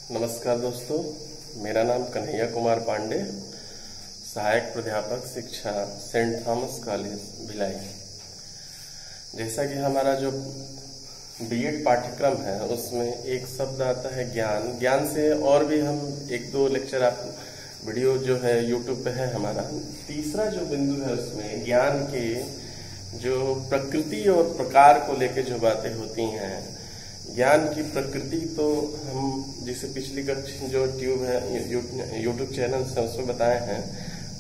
नमस्कार दोस्तों, मेरा नाम कन्हैया कुमार पांडे, सहायक प्राध्यापक शिक्षा सेंट थॉमस कॉलेज भिलाई। जैसा कि हमारा जो बीएड पाठ्यक्रम है उसमें एक शब्द आता है ज्ञान। ज्ञान से और भी हम एक दो लेक्चर आप वीडियो जो है यूट्यूब पे है हमारा। तीसरा जो बिंदु है उसमें ज्ञान के जो प्रकृति और प्रकार को लेकर जो बातें होती हैं, ज्ञान की प्रकृति तो हम जिसे पिछली कक्षा जो ट्यूब है यूट्यूब चैनल से उसमें बताए हैं,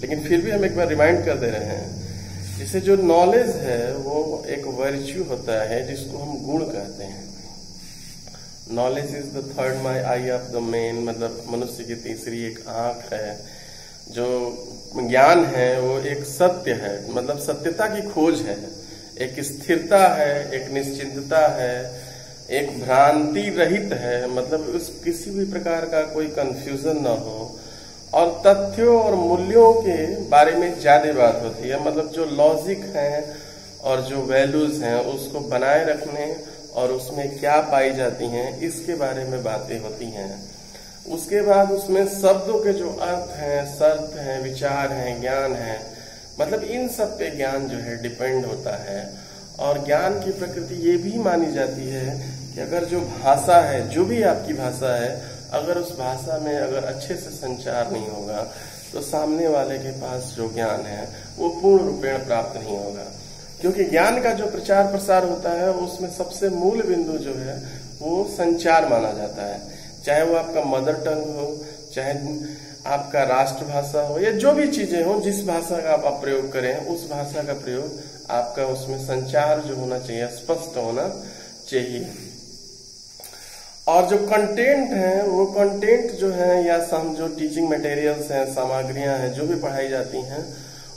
लेकिन फिर भी हम एक बार रिमाइंड कर दे रहे हैं। जिसे जो नॉलेज है वो एक वर्च्यू होता है जिसको हम गुण कहते हैं। Knowledge is the third my I of the man, मतलब मनुष्य की तीसरी एक आंख है। जो ज्ञान है वो एक सत्य है, मतलब सत्यता की खोज है, एक स्थिरता है, एक निश्चिंतता है, एक भ्रांति रहित है, मतलब उस किसी भी प्रकार का कोई कंफ्यूजन ना हो, और तथ्यों और मूल्यों के बारे में ज्यादा बात होती है। मतलब जो लॉजिक है और जो वैल्यूज हैं उसको बनाए रखने और उसमें क्या पाई जाती हैं इसके बारे में बातें होती हैं। उसके बाद उसमें शब्दों के जो अर्थ हैं, शर्त हैं, विचार हैं, ज्ञान है, मतलब इन सब पे ज्ञान जो है डिपेंड होता है। और ज्ञान की प्रकृति ये भी मानी जाती है कि अगर जो भाषा है, जो भी आपकी भाषा है, अगर उस भाषा में अगर अच्छे से संचार नहीं होगा तो सामने वाले के पास जो ज्ञान है वो पूर्ण रूपेण प्राप्त नहीं होगा। क्योंकि ज्ञान का जो प्रचार प्रसार होता है उसमें सबसे मूल बिंदु जो है वो संचार माना जाता है। चाहे वो आपका मदर टंग हो, चाहे आपका राष्ट्रभाषा हो, या जो भी चीजें हो, जिस भाषा का आप प्रयोग करें उस भाषा का प्रयोग आपका उसमें संचार जो होना चाहिए स्पष्ट होना चाहिए। और जो कंटेंट है वो कंटेंट जो है या जो टीचिंग मटेरियल्स हैं, सामग्रियां हैं जो भी पढ़ाई जाती हैं,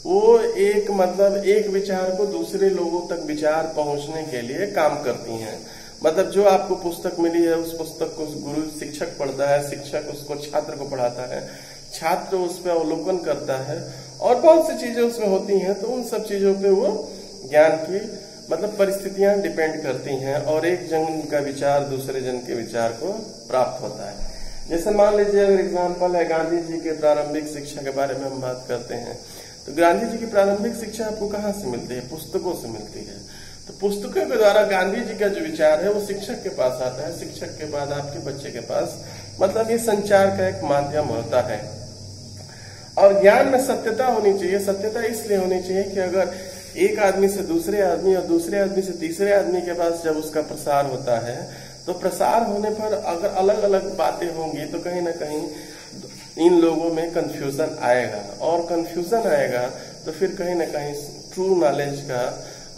वो एक मतलब एक विचार को दूसरे लोगों तक विचार पहुंचने के लिए काम करती हैं। मतलब जो आपको पुस्तक मिली है उस पुस्तक को गुरु शिक्षक पढ़ता है, शिक्षक उसको छात्र को पढ़ाता है, छात्र उस पर अवलोकन करता है, और बहुत सी चीजें उसमें होती हैं। तो उन सब चीजों पे वो ज्ञान की मतलब परिस्थितियां डिपेंड करती हैं और एक जन का विचार दूसरे जन के विचार को प्राप्त होता है। जैसे मान लीजिए अगर एग्जाम्पल है गांधी जी के प्रारंभिक शिक्षा के बारे में हम बात करते हैं, तो गांधी जी की प्रारंभिक शिक्षा आपको कहाँ से मिलती है? पुस्तकों से मिलती है। तो पुस्तकों के द्वारा गांधी जी का जो विचार है वो शिक्षक के पास आता है, शिक्षक के बाद आपके बच्चे के पास, मतलब ये संचार का एक माध्यम होता है। और ज्ञान में सत्यता होनी चाहिए। सत्यता इसलिए होनी चाहिए कि अगर एक आदमी से दूसरे आदमी और दूसरे आदमी से तीसरे आदमी के पास जब उसका प्रसार होता है तो प्रसार होने पर अगर अलग अलग बातें होंगी तो कहीं ना कहीं इन लोगों में कंफ्यूजन आएगा, और कंफ्यूजन आएगा तो फिर कहीं ना कहीं ट्रू नॉलेज का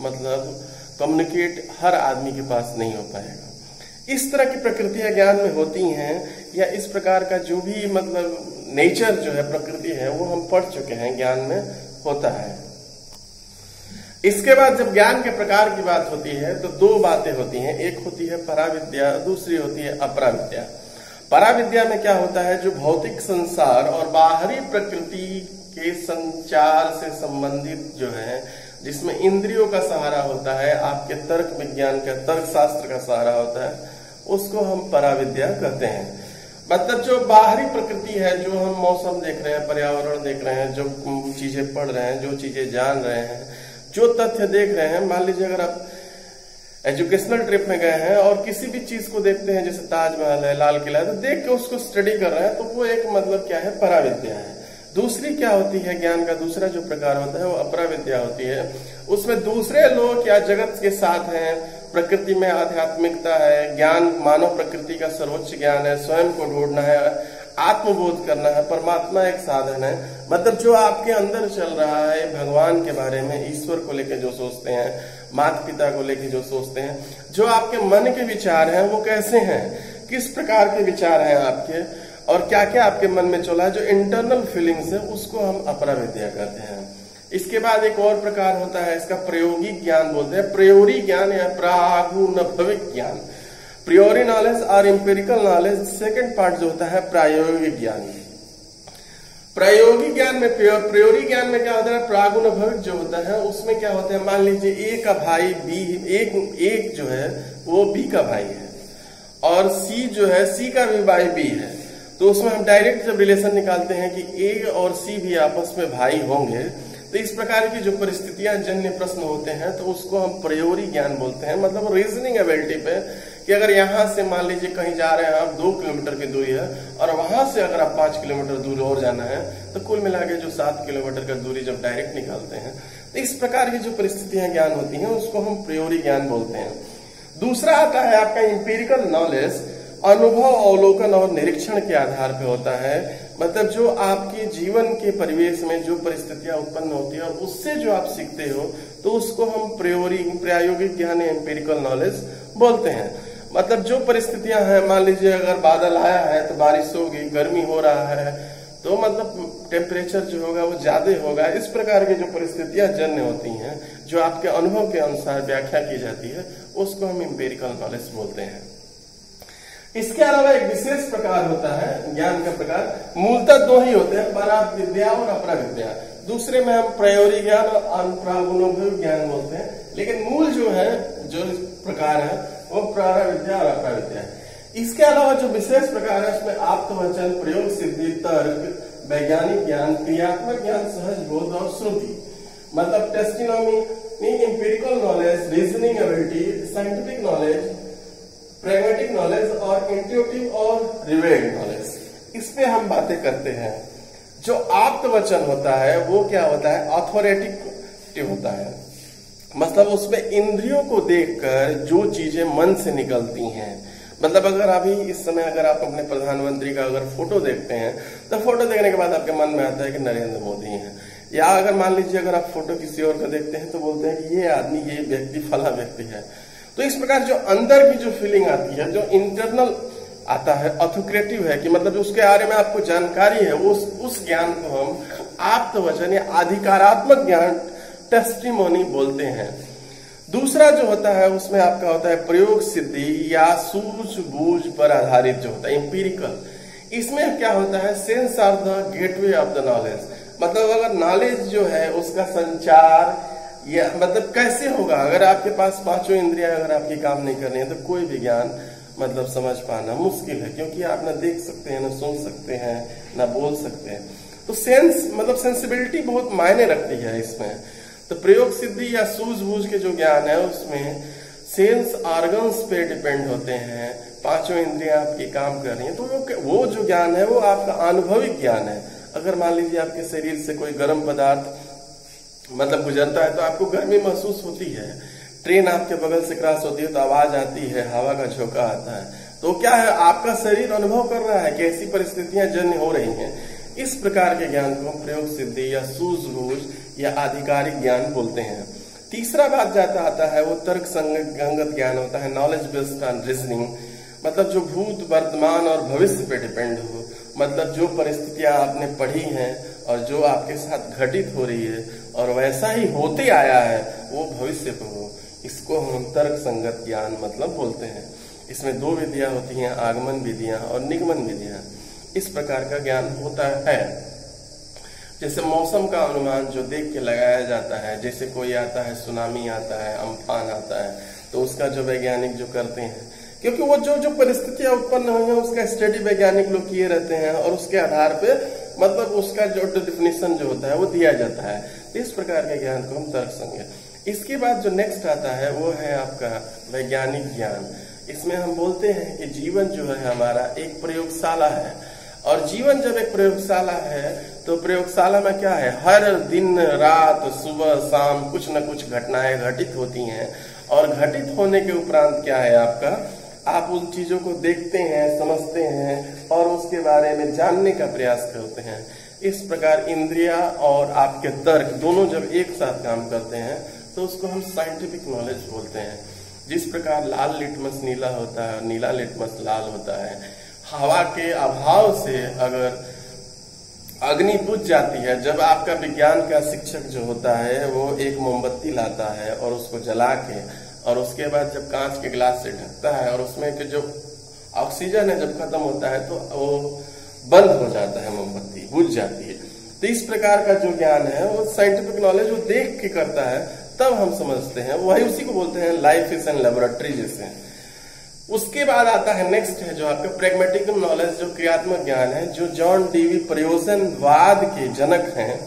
मतलब कम्युनिकेट हर आदमी के पास नहीं हो पाएगा। इस तरह की प्रकृतियां ज्ञान में होती हैं, या इस प्रकार का जो भी मतलब नेचर जो है, प्रकृति है, वो हम पढ़ चुके हैं, ज्ञान में होता है। इसके बाद जब ज्ञान के प्रकार की बात होती है तो दो बातें होती हैं, एक होती है पराविद्या, दूसरी होती है अपराविद्या। पराविद्या में क्या होता है? जो भौतिक संसार और बाहरी प्रकृति के संचार से संबंधित जो है, जिसमें इंद्रियों का सहारा होता है, आपके तर्क विज्ञान का, तर्क शास्त्र का सहारा होता है, उसको हम पराविद्या कहते हैं। मतलब जो बाहरी प्रकृति है, जो हम मौसम देख रहे हैं, पर्यावरण देख रहे हैं, जो चीजें पढ़ रहे हैं, जो चीजें जान रहे हैं, जो तथ्य देख रहे हैं। मान लीजिए अगर आप एजुकेशनल ट्रिप में गए हैं और किसी भी चीज को देखते हैं, जैसे ताजमहल है, लाल किला है, तो देख के उसको स्टडी कर रहे हैं, तो वो एक मतलब क्या है? पराविद्या है। दूसरी क्या होती है? ज्ञान का दूसरा जो प्रकार होता है वो अपराविद्या होती है। उसमें दूसरे लोग या जगत के साथ हैं, प्रकृति में आध्यात्मिकता है, ज्ञान मानव प्रकृति का सर्वोच्च ज्ञान है, स्वयं को ढूंढना है, आत्मबोध करना है, परमात्मा एक साधन है। मतलब जो आपके अंदर चल रहा है, भगवान के बारे में, ईश्वर को लेकर जो सोचते हैं, माता पिता को लेकर जो सोचते हैं, जो आपके मन के विचार हैं वो कैसे हैं, किस प्रकार के विचार हैं आपके, और क्या क्या आपके मन में चला है, जो इंटरनल फीलिंग्स है, उसको हम अपराविद्या कहते हैं। इसके बाद एक और प्रकार होता है, इसका प्रायोगिक ज्ञान बोलते हैं, प्रियोरी ज्ञान या प्रागुनभविक ज्ञान। प्रियोरी नॉलेज और एम्पिरिकल नॉलेज, सेकंड पार्ट जो होता है प्रायोगिक ज्ञान। प्रायोगिक ज्ञान में, प्रियोरी ज्ञान में क्या होता है? प्रागुनभविक जो होता है उसमें क्या होता है? मान लीजिए ए का भाई बी, एक जो है वो बी का भाई है, और सी जो है सी का भी भाई बी है, तो उसमें हम डायरेक्ट जब रिलेशन निकालते हैं कि ए और सी भी आपस में भाई होंगे, तो इस प्रकार की जो परिस्थितियां जन्य प्रश्न होते हैं तो उसको हम प्रयोरी ज्ञान बोलते हैं। मतलब रीजनिंग एबिलिटी पे कि अगर यहां से मान लीजिए कहीं जा रहे हैं आप 2 किलोमीटर की दूरी है और वहां से अगर आप 5 किलोमीटर दूर और जाना है तो कुल मिला के जो 7 किलोमीटर का दूरी जब डायरेक्ट निकालते हैं तो इस प्रकार की जो परिस्थितियां ज्ञान होती हैं उसको हम प्रयोरी ज्ञान बोलते हैं। दूसरा आता है आपका इंपीरिकल नॉलेज, अनुभव, अवलोकन और निरीक्षण के आधार पर होता है। मतलब जो आपके जीवन के परिवेश में जो परिस्थितियां उत्पन्न होती है और उससे जो आप सीखते हो तो उसको हम प्रायोगिक ज्ञान या इंपीरिकल नॉलेज बोलते हैं। मतलब जो परिस्थितियां हैं, मान लीजिए अगर बादल आया है तो बारिश होगी, गर्मी हो रहा है तो मतलब टेम्परेचर जो होगा वो ज्यादा होगा। इस प्रकार की जो परिस्थितियां जन्य होती हैं जो आपके अनुभव के अनुसार व्याख्या की जाती है उसको हम इंपीरिकल नॉलेज बोलते हैं। इसके अलावा एक विशेष प्रकार होता है ज्ञान का प्रकार, मूलतः 2 ही होते हैं, पराविद्या और अपराविद्या। दूसरे में हम प्रयोरी ज्ञान और अनुप्रागुणोभव ज्ञान बोलते हैं, लेकिन मूल जो है जो प्रकार है वो पराविद्या और अपराविद्या है। इसके अलावा जो विशेष प्रकार है उसमें आप्तवचन, प्रयोग सिद्धि, तर्क, वैज्ञानिक ज्ञान, क्रियात्मक ज्ञान, सहज बोध और श्रुति। मतलब testimony, empirical knowledge, reasoning ability, scientific knowledge, pragmatic knowledge और इंट्यूटिव और रिवेल्ड नॉलेज, इस पे हम बातें करते हैं। जो आप्तवचन होता है वो क्या होता है, अथॉरिटेटिव होता है। मतलब उसमें इंद्रियों को देखकर जो चीजें मन से निकलती हैं। मतलब अगर अभी इस समय अगर आप अपने प्रधानमंत्री का अगर फोटो देखते हैं तो फोटो देखने के बाद आपके मन में आता है कि नरेंद्र मोदी हैं, या अगर मान लीजिए अगर आप फोटो किसी और का देखते हैं तो बोलते हैं कि ये आदमी, ये व्यक्ति फला व्यक्ति है। तो इस प्रकार जो अंदर की जो फीलिंग आती है, जो इंटरनल आता है, अथोक्रेटिव है कि मतलब उसके बारे में आपको जानकारी है, उस ज्ञान को हम आप्तवचन या अधिकारात्मक ज्ञान, टेस्टिमोनी बोलते हैं। दूसरा जो होता है उसमें आपका होता है प्रयोग सिद्धि या सूझबूझ पर आधारित जो होता है इंपीरिकल। इसमें क्या होता है, sense are the gateway of the knowledge. मतलब अगर नॉलेज जो है उसका संचार या मतलब कैसे होगा, अगर आपके पास 5 इंद्रियां अगर आपकी काम नहीं कर रही है तो कोई भी ज्ञान मतलब समझ पाना मुश्किल है, क्योंकि आप ना देख सकते हैं, ना सुन सकते हैं, ना बोल सकते हैं। तो सेंस मतलब सेंसिबिलिटी बहुत मायने रखती है इसमें। तो प्रयोग सिद्धि या सूझबूझ के जो ज्ञान है उसमें सेंस ऑर्गन्स पे डिपेंड होते हैं, 5 इंद्रियां आपकी काम कर रही हैं, तो वो जो ज्ञान है वो आपका अनुभविक ज्ञान है। अगर मान लीजिए आपके शरीर से कोई गर्म पदार्थ मतलब गुजरता है तो आपको गर्मी महसूस होती है, ट्रेन आपके बगल से क्रॉस होती है तो आवाज आती है, हवा का झोंका आता है, तो क्या है, आपका शरीर अनुभव कर रहा है कि ऐसी परिस्थितियां जन्य हो रही हैं। इस प्रकार के ज्ञान को हम प्रयोग सिद्धि या सूझबूझ या आधिकारिक ज्ञान बोलते हैं। तीसरा बात जाता आता है वो तर्क संगत ज्ञान होता है, नॉलेज बेस्ड ऑन रीजनिंग। मतलब जो भूत, वर्तमान और भविष्य पे डिपेंड हो, मतलब जो परिस्थितियां आपने पढ़ी हैं और जो आपके साथ घटित हो रही है और वैसा ही होते आया है वो भविष्य पे हो, इसको हम तर्क संगत ज्ञान मतलब बोलते हैं। इसमें 2 विधियां होती हैं, आगमन विधियां और निगमन विधियां। इस प्रकार का ज्ञान होता है। जैसे मौसम का अनुमान जो देख के लगाया जाता है, जैसे कोई आता है, सुनामी आता है, अम्फान आता है, तो उसका जो वैज्ञानिक जो करते हैं, क्योंकि वो जो परिस्थितियां उत्पन्न हुई है उसका स्टडी वैज्ञानिक लोग किए रहते हैं और उसके आधार पे मतलब उसका जो डिफिनेशन जो होता है वो दिया जाता है। इस प्रकार के ज्ञान को हम तर्क संगत। इसके बाद जो नेक्स्ट आता है वो है आपका वैज्ञानिक ज्ञान। इसमें हम बोलते हैं कि जीवन जो है हमारा एक प्रयोगशाला है, और जीवन जब एक प्रयोगशाला है तो प्रयोगशाला में क्या है, हर दिन रात सुबह शाम कुछ न कुछ घटनाएं घटित होती हैं, और घटित होने के उपरांत क्या है आपका, आप उन चीजों को देखते हैं, समझते हैं और उसके बारे में जानने का प्रयास करते हैं। इस प्रकार इंद्रिया और आपके तर्क दोनों जब एक साथ काम करते हैं तो उसको हम साइंटिफिक नॉलेज बोलते हैं। जिस प्रकार लाल लिटमस नीला होता है, नीला लिटमस लाल होता है, हवा के अभाव से अगर अग्नि बुझ जाती है, जब आपका विज्ञान का शिक्षक जो होता है वो एक मोमबत्ती लाता है और उसको जला के और उसके बाद जब कांच के गिलास से ढकता है और उसमें के जो ऑक्सीजन है जब खत्म होता है तो वो बंद हो जाता है, मोमबत्ती बुझ जाती है। तो इस प्रकार का जो ज्ञान है वो साइंटिफिक नॉलेज वो देख के करता है, तब हम समझते हैं, वही उसी को बोलते हैं लाइफ इज एन लेबोरेटरी जैसे। उसके बाद आता है नेक्स्ट है जो आपका प्रैग्मेटिक नॉलेज, जो क्रियात्मक ज्ञान है, जो जॉन डीवी प्रयोजनवाद के जनक हैं।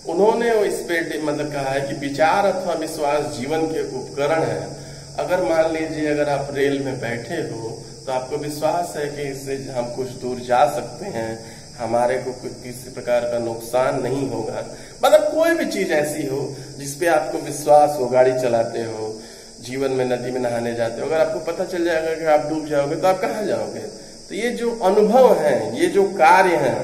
उन्होंने इस पे मतलब कहा है कि विचार अथवा विश्वास जीवन के उपकरण है। अगर मान लीजिए अगर आप रेल में बैठे हो तो आपको विश्वास है कि इससे हम कुछ दूर जा सकते हैं, हमारे को किसी प्रकार का नुकसान नहीं होगा। मतलब कोई भी चीज ऐसी हो जिसपे आपको विश्वास हो, गाड़ी चलाते हो, जीवन में नदी में नहाने जाते हो, अगर आपको पता चल जाएगा कि आप डूब जाओगे तो आप कहाँ जाओगे। तो ये जो अनुभव है, ये जो कार्य है,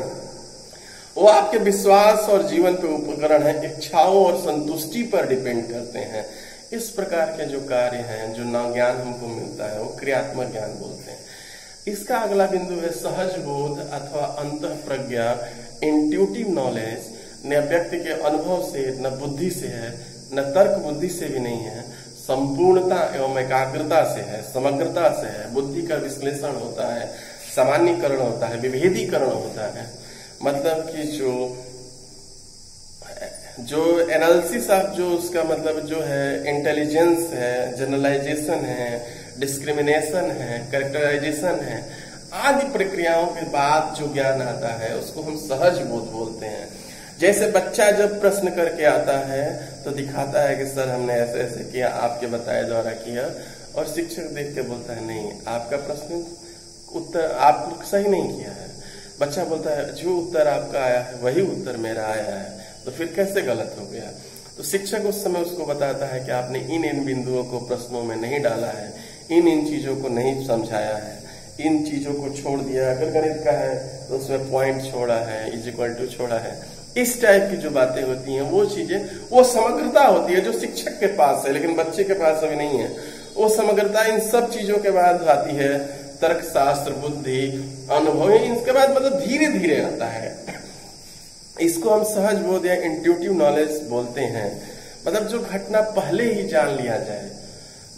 वो आपके विश्वास और जीवन पे उपकरण है, इच्छाओं और संतुष्टि पर डिपेंड करते हैं। इस प्रकार के जो कार्य हैं, जो ज्ञान हमको मिलता है, वो क्रियात्मक ज्ञान बोलते हैं। इसका अगला बिंदु है सहज बोध अथवा अंतः प्रज्ञा, इंट्यूटिव नॉलेज। न व्यक्ति के अनुभव से, न बुद्धि से है, न तर्क बुद्धि से भी नहीं है, संपूर्णता एवं एकाग्रता से है, समग्रता से है। बुद्धि का विश्लेषण होता है, सामान्यकरण होता है, विभेदीकरण होता है। मतलब कि जो एनालिसिस ऑफ जो उसका मतलब जो है इंटेलिजेंस है, जनरलाइजेशन है, डिस्क्रिमिनेशन है, कैरेक्टराइजेशन है, आदि प्रक्रियाओं के बाद जो ज्ञान आता है उसको हम सहज बोध बोलते हैं। जैसे बच्चा जब प्रश्न करके आता है तो दिखाता है कि सर हमने ऐसे ऐसे किया, आपके बताए द्वारा किया, और शिक्षक देख के बोलता है नहीं, आपका प्रश्न उत्तर आपने सही नहीं किया है। बच्चा बोलता है जो उत्तर आपका आया है वही उत्तर मेरा आया है, तो फिर कैसे गलत हो गया। तो शिक्षक उस समय उसको बताता है कि आपने इन बिंदुओं को प्रश्नों में नहीं डाला है, इन चीजों को नहीं समझाया है, इन चीजों को छोड़ दिया। अगर गणित का है तो उसमें पॉइंट छोड़ा है, इज इक्वल टू छोड़ा है। इस टाइप की जो बातें होती हैं, वो चीजें, वो समग्रता होती है जो शिक्षक के पास है, लेकिन बच्चे के पास अभी नहीं है। वो समग्रता इन सब चीजों के बाद आती है तर्क शास्त्र, बुद्धि, अनुभव, इसके बाद मतलब धीरे धीरे आता है। इसको हम सहज बोध या इंट्यूटिव नॉलेज बोलते हैं। मतलब जो घटना पहले ही जान लिया जाए,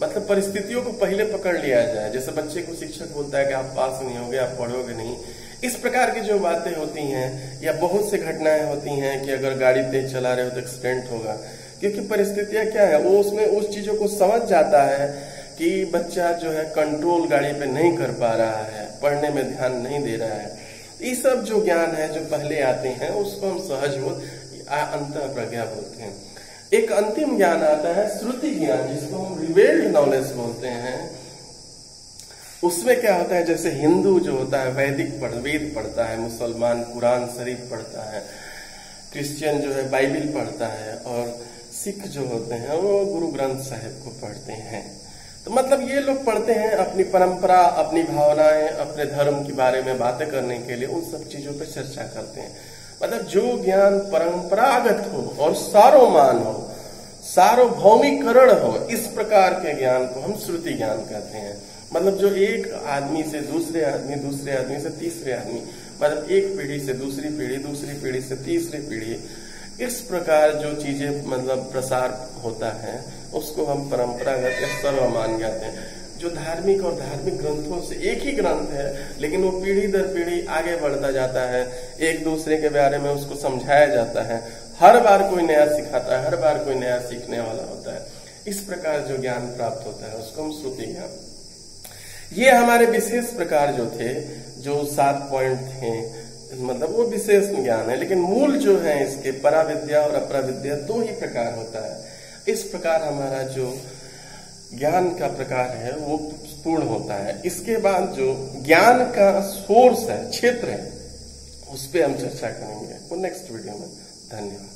मतलब परिस्थितियों को पहले पकड़ लिया जाए। जैसे बच्चे को शिक्षक बोलता है कि आप पास नहीं होगे, आप पढ़ोगे नहीं, इस प्रकार की जो बातें होती हैं। या बहुत से घटनाएं होती हैं कि अगर गाड़ी तेज चला रहे हो तो एक्सीडेंट होगा, क्योंकि परिस्थितियां क्या है, वो उसमें उस चीजों को समझ जाता है कि बच्चा जो है कंट्रोल गाड़ी पे नहीं कर पा रहा है, पढ़ने में ध्यान नहीं दे रहा है। ये सब जो ज्ञान है जो पहले आते हैं उसको हम सहज बोध अंतः प्रज्ञा बोलते हैं। एक अंतिम ज्ञान आता है श्रुति ज्ञान, जिसको हम रिवेल्ड नॉलेज बोलते हैं। उसमें क्या होता है, जैसे हिंदू जो होता है वेद पढ़ता है, मुसलमान कुरान शरीफ पढ़ता है, क्रिश्चियन जो है बाइबिल पढ़ता है, और सिख जो होते हैं वो गुरु ग्रंथ साहिब को पढ़ते हैं। तो मतलब ये लोग पढ़ते हैं अपनी परंपरा, अपनी भावनाएं, अपने धर्म के बारे में बातें करने के लिए, उन सब चीजों पर चर्चा करते हैं। मतलब जो ज्ञान परंपरागत हो और सार्वमान हो, सार्वभौमिकरण हो, इस प्रकार के ज्ञान को हम श्रुति ज्ञान कहते हैं। मतलब जो एक आदमी से दूसरे आदमी, दूसरे आदमी से तीसरे आदमी, मतलब एक पीढ़ी से दूसरी पीढ़ी, दूसरी पीढ़ी से तीसरी पीढ़ी, इस प्रकार जो चीजें मतलब प्रसार होता है उसको हम परंपरागत या सर्वमान कहते हैं। जो धार्मिक और धार्मिक ग्रंथों से एक ही ग्रंथ है, लेकिन वो पीढ़ी दर पीढ़ी आगे बढ़ता जाता है, एक दूसरे के बारे में उसको समझाया जाता है, हर बार कोई नया सिखाता है, हर बार कोई नया सीखने वाला होता है। इस प्रकार जो ज्ञान प्राप्त होता है उसको हम श्रुति ज्ञान। ये हमारे विशेष प्रकार जो थे, जो 7 पॉइंट थे, मतलब वो विशेष ज्ञान है। लेकिन मूल जो है इसके पराविद्या और अपराविद्या 2 ही प्रकार होता है। इस प्रकार हमारा जो ज्ञान का प्रकार है वो पूर्ण होता है। इसके बाद जो ज्ञान का सोर्स है, क्षेत्र है, उस पर हम चर्चा करेंगे वो नेक्स्ट वीडियो में। धन्यवाद।